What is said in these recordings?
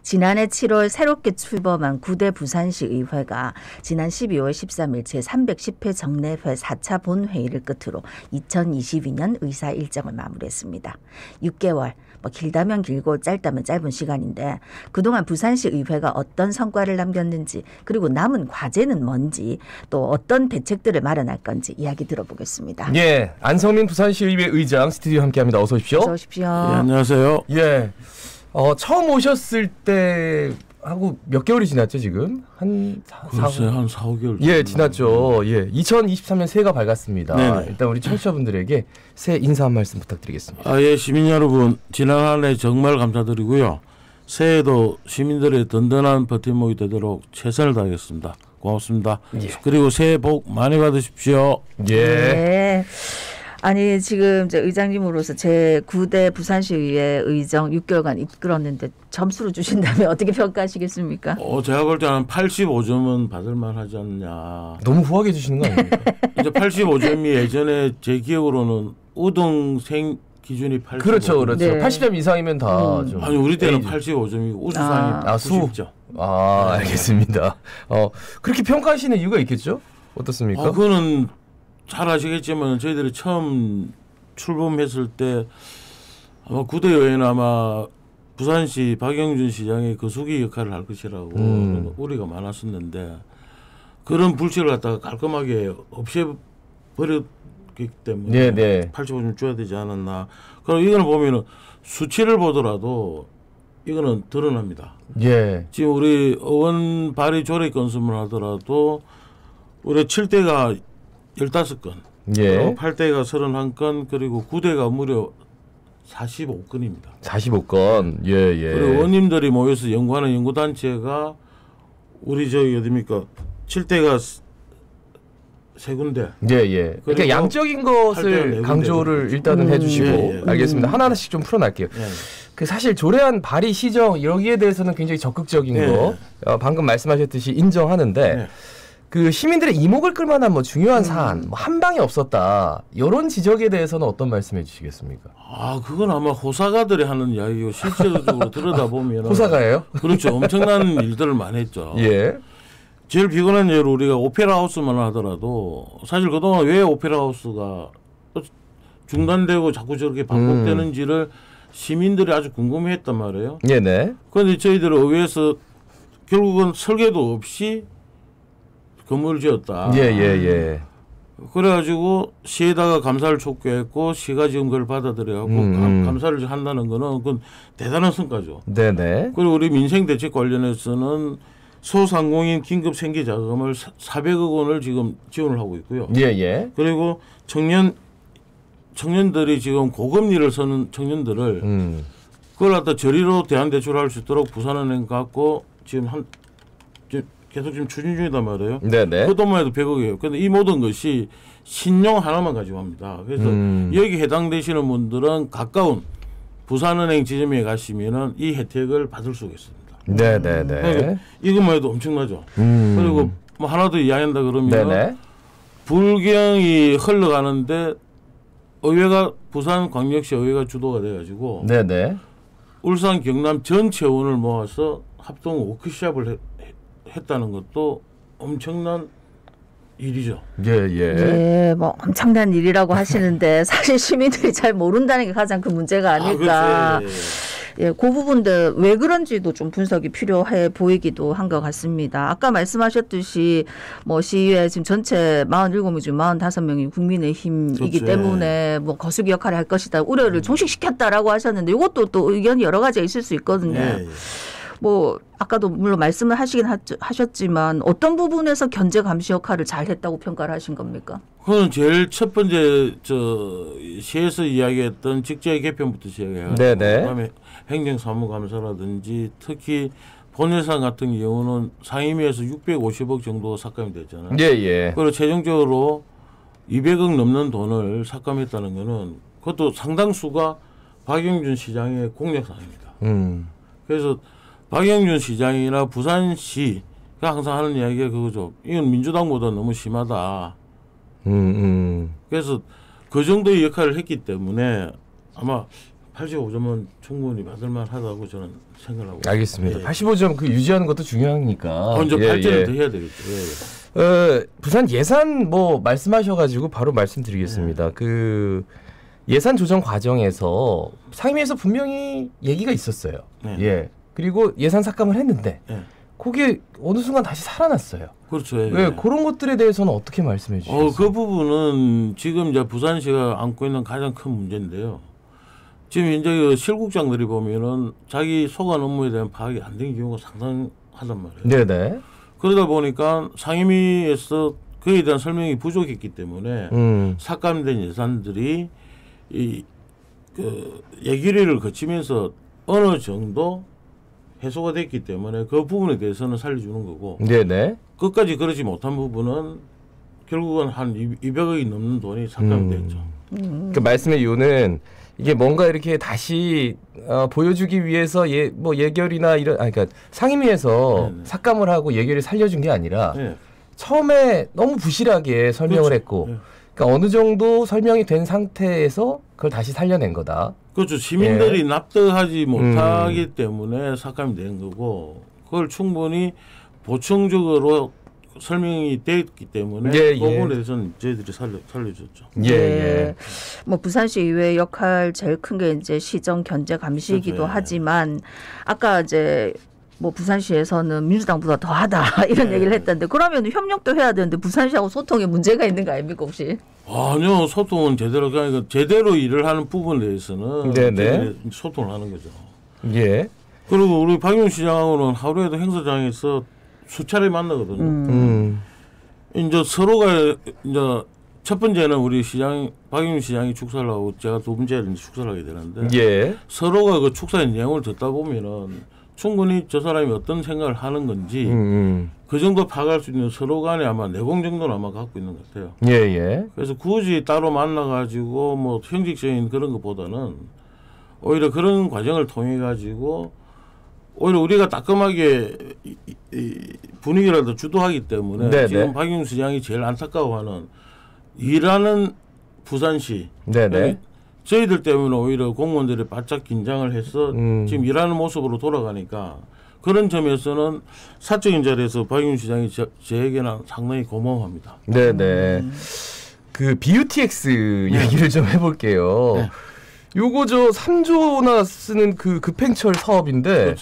지난해 7월 새롭게 출범한 9대 부산시 의회가 지난 12월 13일 제310회 정례회 4차 본회의를 끝으로 2022년 의사 일정을 마무리했습니다. 6개월, 길다면 길고 짧다면 짧은 시간인데 그동안 부산시 의회가 어떤 성과를 남겼는지 그리고 남은 과제는 뭔지 또 어떤 대책들을 마련할 건지 이야기 들어보겠습니다. 예, 안성민 부산시 의회 의장 스튜디오 함께합니다. 어서 오십시오. 어서 오십시오. 네, 안녕하세요. 예, 처음 오셨을 때 하고 몇 개월이 지났죠 지금? 한 4-5개월. 예, 지났죠. 예, 2023년 새해가 밝았습니다. 네네. 일단 우리 청취자분들에게 새해 인사 한 말씀 부탁드리겠습니다. 예, 시민 여러분 지난 한 해 정말 감사드리고요. 새해도 시민들의 든든한 버팀목이 되도록 최선을 다하겠습니다. 고맙습니다. 예. 그리고 새해 복 많이 받으십시오. 예. 네. 아니 지금 이제 의장님으로서 제9대 부산시의회 의정 6개월간 이끌었는데 점수를 주신다면 어떻게 평가하시겠습니까? 제가 볼 때는 한 85점은 받을만 하지 않냐. 너무 후하게 주시는 거 아닙니까? 이제 85점이 예전에 제 기억으로는 우등생 기준이 85점. 그렇죠, 그렇죠. 네. 80점 이상이면 다 좀. 아니 우리 때는 A죠. 85점이고 우수상이 90점. 알겠습니다. 그렇게 평가하시는 이유가 있겠죠? 어떻습니까? 그거는 잘 아시겠지만 저희들이 처음 출범했을 때 아마 9대 의회는 아마 부산시 박영준 시장의 거수기 역할을 할 것이라고 우려가 많았었는데 그런 불씨를 갖다가 깔끔하게 없애버렸기 때문에 네. 85점 줘야 되지 않았나. 그럼 이거는 보면은 수치를 보더라도 이거는 드러납니다. 예. 지금 우리 의원 발의 조례 건수만 하더라도 우리 7대가 15건, 예. 8대가 31건, 그리고 9대가 무려 45건입니다. 45건. 예. 그리고 의원님들이 모여서 연구하는 연구단체가 우리 어디입니까? 7대가 세 군데. 예. 그러니까 양적인 것을 강조를 일단은 해주시고 알겠습니다. 하나하나씩 좀 풀어날게요. 그 사실 조례안 발의 시정 여기에 대해서는 굉장히 적극적인 거 방금 말씀하셨듯이 인정하는데 그 시민들의 이목을 끌만한 중요한 사안 한 방에 없었다 이런 지적에 대해서는 어떤 말씀해 주시겠습니까? 그건 아마 호사가들이 하는 이야기고 실질적으로 들여다보면 호사가예요? 그렇죠. 엄청난 일들을 많이 했죠. 예. 제일 피곤한 예로 우리가 오페라 하우스만 하더라도 사실 그동안 왜 오페라 하우스가 중단되고 자꾸 저렇게 반복되는지를 시민들이 아주 궁금해했단 말이에요. 네네. 그런데 저희들 의회에서 결국은 설계도 없이 건물을 지었다. 예. 그래가지고 시에다가 감사를 촉구했고 시가 지금 그걸 받아들여갖고 감사를 한다는 거는 그건 대단한 성과죠. 네네. 그리고 우리 민생대책 관련해서는 소상공인 긴급 생계 자금을 400억 원을 지금 지원을 하고 있고요. 예. 그리고 청년들이 지금 고금리를 서는 청년들을 그걸 갖다 저리로 대안대출할 수 있도록 부산은행 갖고 지금 계속 지금 추진 중이단 말이에요. 네네. 그 돈만 해도 100억이에요. 그런데 이 모든 것이 신용 하나만 가지고 합니다. 그래서 여기 해당되시는 분들은 가까운 부산은행 지점에 가시면은 이 혜택을 받을 수가 있습니다. 네네네. 이것만 해도 엄청나죠. 그리고 하나 더 이야기한다 그러면 네네. 불경이 흘러가는데 의회가 부산광역시 의회가 주도가 돼가지고 네네. 울산 경남 전체 의원을 모아서 합동 워크숍을 했다는 것도 엄청난 일이죠. 예. 엄청난 일이라고 하시는데 사실 시민들이 잘 모른다는 게 가장 큰 문제가 아닐까. 그 부분들 왜 그런지도 좀 분석이 필요해 보이기도 한 것 같습니다. 아까 말씀하셨듯이 시의회 지금 전체 47명 중 45명이 국민의힘이기 때문에 거수기 역할을 할 것이다. 우려를 종식시켰다라고 하셨는데 이것도 또 의견이 여러 가지가 있을 수 있거든요. 아까도 물론 말씀을 하셨지만 어떤 부분에서 견제 감시 역할을 잘 했다고 평가를 하신 겁니까? 그건 제일 첫 번째 시에서 이야기했던 직제 개편부터 시작해요. 그다음에 행정사무감사라든지 특히 본예산 같은 경우는 상임위에서 650억 정도 삭감이 됐잖아요. 예. 그리고 최종적으로 200억 넘는 돈을 삭감했다는 거는 그것도 상당수가 박영준 시장의 공약사항입니다. 그래서 박영준 시장이나 부산시가 항상 하는 이야기가 그거죠. 이건 민주당보다 너무 심하다. 그래서 그 정도의 역할을 했기 때문에 아마 85점은 충분히 받을만하다고 저는 생각하고. 알겠습니다. 85점 그 유지하는 것도 중요하니까. 먼저 발전을 더 해야 되겠죠. 부산 예산 뭐 말씀하셔가지고 바로 말씀드리겠습니다. 그 예산 조정 과정에서 상임위에서 분명히 얘기가 있었어요. 예. 그리고 예산 삭감을 했는데 그게 어느 순간 다시 살아났어요. 그렇죠. 그런 것들에 대해서는 어떻게 말씀해 주시겠어요? 그 부분은 지금 이제 부산시가 안고 있는 가장 큰 문제인데요. 지금 이제 그 실국장들이 보면은 자기 소관 업무에 대한 파악이 안 된 경우가 상당하단 말이에요. 네네. 그러다 보니까 상임위에서 그에 대한 설명이 부족했기 때문에 삭감된 예산들이 그 예결위를 거치면서 어느 정도 해소가 됐기 때문에 그 부분에 대해서는 살려주는 거고. 네네. 끝까지 그러지 못한 부분은 결국은 한 200억이 넘는 돈이 삭감됐죠. 그 말씀의 이유는 이게 뭔가 이렇게 다시 보여주기 위해서 예결이나 이런 그러니까 상임위에서 삭감을 하고 예결이 살려준 게 아니라 처음에 너무 부실하게 설명을 했고 그러니까 어느 정도 설명이 된 상태에서 그걸 다시 살려낸 거다. 그렇죠. 시민들이 납득하지 못하기 때문에 삭감이 된 거고 그걸 충분히 보충적으로 설명이 됐기 때문에 그 부분에 대해서는 저희들이 살려줬죠. 뭐 부산시 의회 역할 제일 큰 게 이제 시정 견제 감시이기도 하지만 아까 이제 뭐 부산시에서는 민주당보다 더하다 이런 얘기를 했던데 그러면 협력도 해야 되는데 부산시하고 소통에 문제가 있는 거 아닙니까 혹시? 아니요. 소통은 제대로 그러니까 제대로 일을 하는 부분에 대해서는 소통을 하는 거죠. 예. 그리고 우리 박용훈 시장하고는 하루에도 행사장에서 수차례 만나거든요. 이제 서로가 이제 첫 번째는 우리 시장 박용훈 시장이 축사를 하고 제가 두 번째는 축사를 하게 되는데 서로가 그 축사의 내용을 듣다 보면은 충분히 저 사람이 어떤 생각을 하는 건지 그 정도 파악할 수 있는 서로 간에 아마 내공 정도는 아마 갖고 있는 것 같아요. 그래서 굳이 따로 만나가지고 뭐 형식적인 그런 것보다는 오히려 그런 과정을 통해 가지고 오히려 우리가 따끔하게 분위기라도 주도하기 때문에 지금 박용훈 시장이 제일 안타까워하는 일하는 부산시 저희들 때문에 오히려 공무원들이 바짝 긴장을 해서 지금 일하는 모습으로 돌아가니까 그런 점에서는 사적인 자리에서 박용훈 시장이 저에게는 상당히 고마워합니다. 그 BUTX 얘기를 좀 해볼게요. 요거 저 3조나 쓰는 그 급행철 사업인데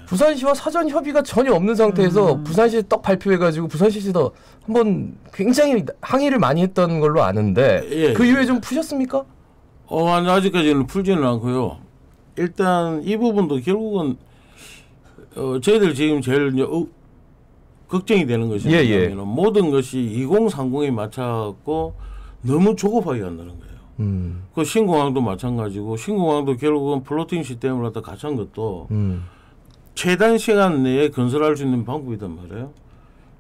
부산시와 사전 협의가 전혀 없는 상태에서 부산시에 떡 발표해가지고 부산시에서 한번 굉장히 항의를 많이 했던 걸로 아는데 그 이후에 좀 푸셨습니까? 아직까지는 풀지는 않고요. 일단 이 부분도 결국은 저희들 지금 제일 걱정이 되는 것이 뭐냐면 모든 것이 2030에 맞춰갖고 너무 조급하게 한다는 거예요. 그 신공항도 마찬가지고 신공항도 결국은 플로팅 시스템을 갖다 같이 한 것도 최단 시간 내에 건설할 수 있는 방법이단 말이에요.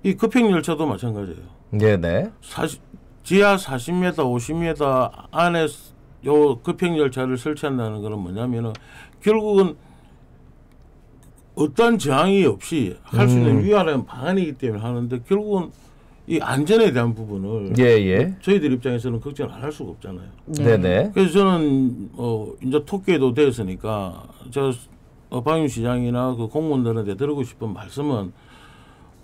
이 급행열차도 마찬가지예요. 지하 40m, 50m 안에 요 급행열차를 설치한다는 것은 뭐냐면은 결국은 어떤 저항이 없이 할 수 있는 유일한 방안이기 때문에 하는데 결국은 이 안전에 대한 부분을 저희들 입장에서는 걱정을 안 할 수가 없잖아요. 그래서 저는 이제 토끼에도 되었으니까 저 박용훈 시장이나 그 공무원들한테 드리고 싶은 말씀은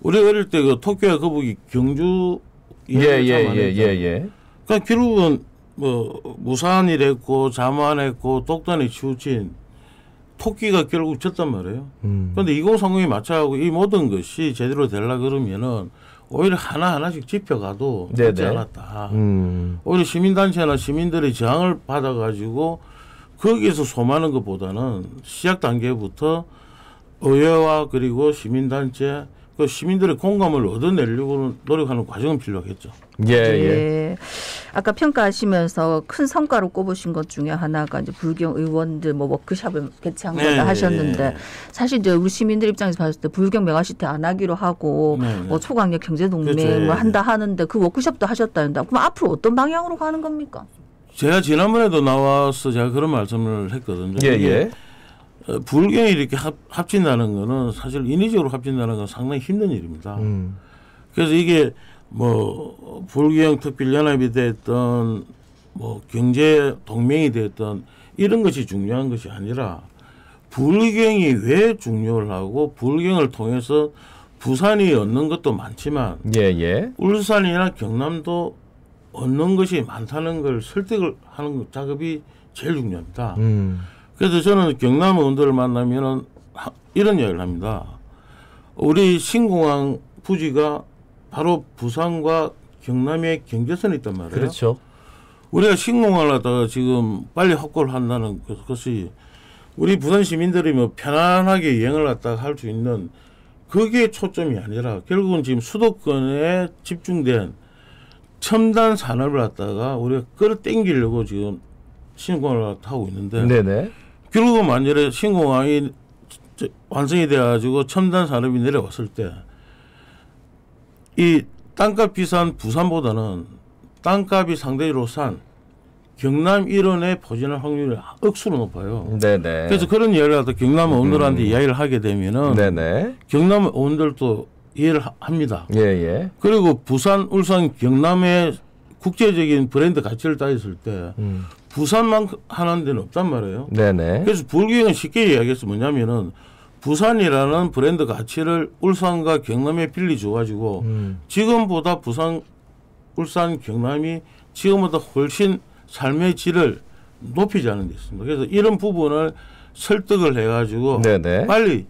우리 어릴 때 그 토끼와 거북이 경주 그러니까 결국은 뭐 무산이랬고 자만했고 독단에 치우친 토끼가 결국 졌단 말이에요. 그런데 2030에 맞춰가고 이 모든 것이 제대로 되려 그러면은 오히려 하나하나씩 짚혀가도 되지 않았다. 오히려 시민단체나 시민들의 저항을 받아가지고 거기에서 소마는 것보다는 시작 단계부터 의회와 그리고 시민단체 그 시민들의 공감을 얻어내려고 노력하는 과정은 필요하겠죠. 아까 평가하시면서 큰 성과로 꼽으신 것 중에 하나가 이제 불경 의원들 뭐 워크숍을 개최한 거다 하셨는데 사실 이제 우리 시민들 입장에서 봤을 때 불경 메가시티 안 하기로 하고 뭐 초강력 경제동맹을 한다 하는데 그 워크숍도 하셨다는데 그럼 앞으로 어떤 방향으로 가는 겁니까? 제가 지난번에도 나와서 제가 그런 말씀을 했거든요. 불경이 이렇게 합친다는 거는 사실 인위적으로 합친다는 건 상당히 힘든 일입니다. 그래서 이게 뭐 불경 특별연합이 됐던 뭐 경제 동맹이 됐던 이런 것이 중요한 것이 아니라 불경이 왜 중요하고 불경을 통해서 부산이 얻는 것도 많지만 울산이나 경남도 얻는 것이 많다는 걸 설득을 하는 작업이 제일 중요합니다. 그래서 저는 경남 의원들을 만나면은 이런 이야기를 합니다. 우리 신공항 부지가 바로 부산과 경남의 경계선에 있단 말이에요. 그렇죠. 우리가 신공항을 갖다가 지금 빨리 확보를 한다는 것이 우리 부산 시민들이 뭐 편안하게 여행을 갖다가 할 수 있는 그게 초점이 아니라 결국은 지금 수도권에 집중된 첨단 산업을 갖다가 우리가 끌어당기려고 지금 신공항을 하고 있는데 네네. 결국은 만약에 신공항이 완성이 돼가지고 첨단 산업이 내려왔을 때 이 땅값 비싼 부산보다는 땅값이 상대적으로 싼 경남 일원에 포진할 확률이 억수로 높아요. 네네. 그래서 그런 이야기를 하다 경남 의원들한테 이야기를 하게 되면은 네네. 경남 의원들도 이해를 합니다. 예예. 그리고 부산, 울산, 경남의 국제적인 브랜드 가치를 따졌을 때 부산만 하는 데는 없단 말이에요. 네네. 그래서 불경은 쉽게 이야기해서 뭐냐면은 부산이라는 브랜드 가치를 울산과 경남에 빌려줘가지고 지금보다 부산, 울산, 경남이 지금보다 훨씬 삶의 질을 높이자는 데 있습니다. 그래서 이런 부분을 설득을 해가지고 네네. 빨리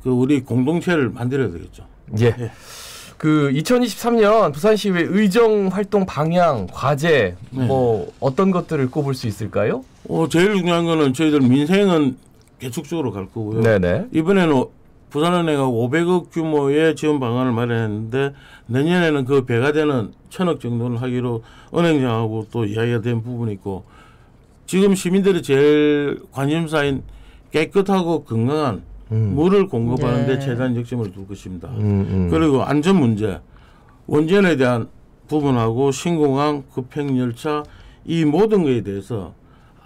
그 우리 공동체를 만들어야 되겠죠. 예. 그 2023년 부산시의회 의정 활동 방향, 과제 뭐 어떤 것들을 꼽을 수 있을까요? 제일 중요한 거는 저희들 민생은 계속적으로 갈 거고요. 네네. 이번에는 부산은행가 500억 규모의 지원 방안을 마련했는데 내년에는 그 배가 되는 1,000억 정도를 하기로 은행장하고 또 이야기가 된 부분이 있고 지금 시민들이 제일 관심사인 깨끗하고 건강한 물을 공급하는 데 최대한 역점을 둘 것입니다. 그리고 안전 문제, 원전에 대한 부분하고 신공항, 급행열차 이 모든 것에 대해서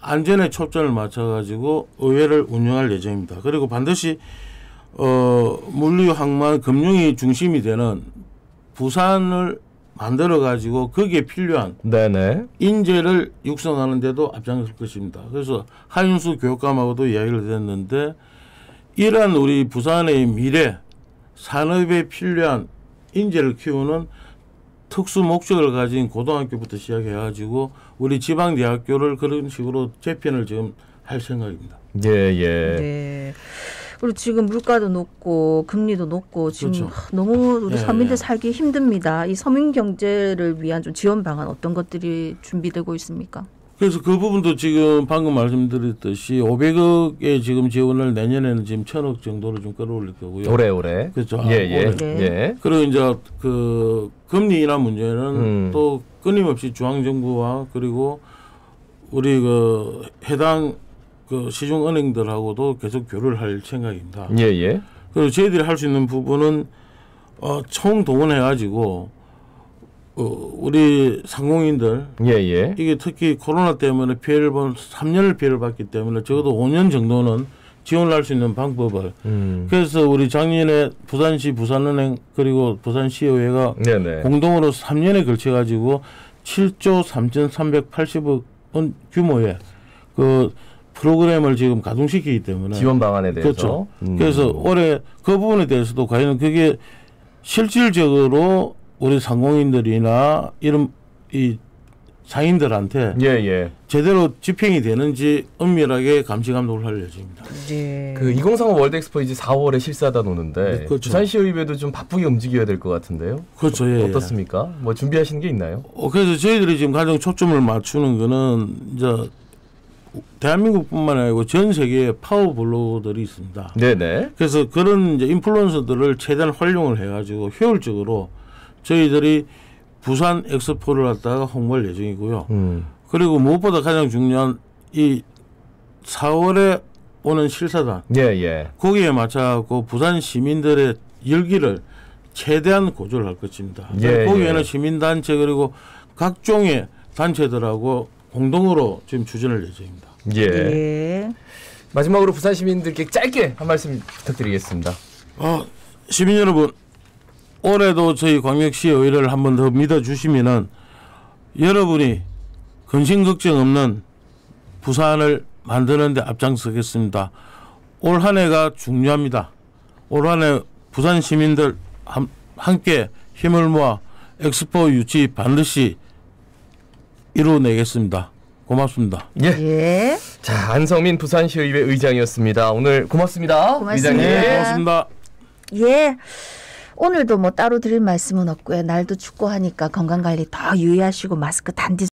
안전에 초점을 맞춰가지고 의회를 운영할 예정입니다. 그리고 반드시 물류, 항만, 금융이 중심이 되는 부산을 만들어가지고 거기에 필요한 인재를 육성하는 데도 앞장설 것입니다. 그래서 하윤수 교육감하고도 이야기를 했는데 이러한 우리 부산의 미래 산업에 필요한 인재를 키우는 특수 목적을 가진 고등학교부터 시작해가지고 우리 지방대학교를 그런 식으로 재편을 지금 할 생각입니다. 네. 그리고 지금 물가도 높고 금리도 높고 지금 그렇죠. 너무 우리 서민들 살기 힘듭니다. 이 서민 경제를 위한 좀 지원 방안 어떤 것들이 준비되고 있습니까? 그래서 그 부분도 지금 방금 말씀드렸듯이 500억의 지금 지원을 내년에는 지금 1,000억 정도로 좀 끌어올릴 거고요. 올해. 그렇죠. 예. 그리고 이제 그 금리 인하 문제는 또 끊임없이 중앙정부와 그리고 우리 그 해당 그 시중은행들하고도 계속 교류를 할 생각입니다. 예. 그리고 저희들이 할 수 있는 부분은 총동원해가지고 우리 상공인들 이게 특히 코로나 때문에 피해를 본 3년을 피해를 봤기 때문에 적어도 5년 정도는 지원을 할 수 있는 방법을 그래서 우리 작년에 부산시 부산은행 그리고 부산시의회가 공동으로 3년에 걸쳐 가지고 7조 3,380억 원 규모의 그 프로그램을 지금 가동시키기 때문에 지원 방안에 대해서 그렇죠. 그래서 올해 그 부분에 대해서도 과연 그게 실질적으로 우리 상공인들이나 이런 이 상인들한테 제대로 집행이 되는지 엄밀하게 감시 감독을 할 예정입니다. 그 2035 월드엑스포 이제 4월에 실사하다 노는데 그렇죠. 부산시의회도 좀 바쁘게 움직여야 될 것 같은데요. 그렇죠. 어떻습니까? 뭐 준비하시는 게 있나요? 그래서 저희들이 지금 가장 초점을 맞추는 거는 이제 대한민국뿐만 아니고 전 세계에 파워 블로거들이 있습니다. 그래서 그런 이제 인플루언서들을 최대한 활용을 해가지고 효율적으로 저희들이 부산 엑스포를 갖다가 홍보할 예정이고요. 그리고 무엇보다 가장 중요한 이 4월에 오는 실사단 거기에 맞춰갖고 부산 시민들의 열기를 최대한 고조를 할 것입니다. 거기에는 시민단체 그리고 각종의 단체들하고 공동으로 지금 추진할 예정입니다. 마지막으로 부산 시민들께 짧게 한 말씀 부탁드리겠습니다. 시민 여러분, 올해도 저희 광역시의회를 한 번 더 믿어주시면은 여러분이 근심 걱정 없는 부산을 만드는 데 앞장서겠습니다. 올 한 해가 중요합니다. 올 한 해 부산 시민들 함께 힘을 모아 엑스포 유치 반드시 이루어내겠습니다. 고맙습니다. 예. 예. 자, 안성민 부산시의회 의장이었습니다. 오늘 고맙습니다. 고맙습니다. 의장님. 고맙습니다. 예. 오늘도 뭐 따로 드릴 말씀은 없고요. 날도 춥고 하니까 건강관리 더 유의하시고 마스크 단디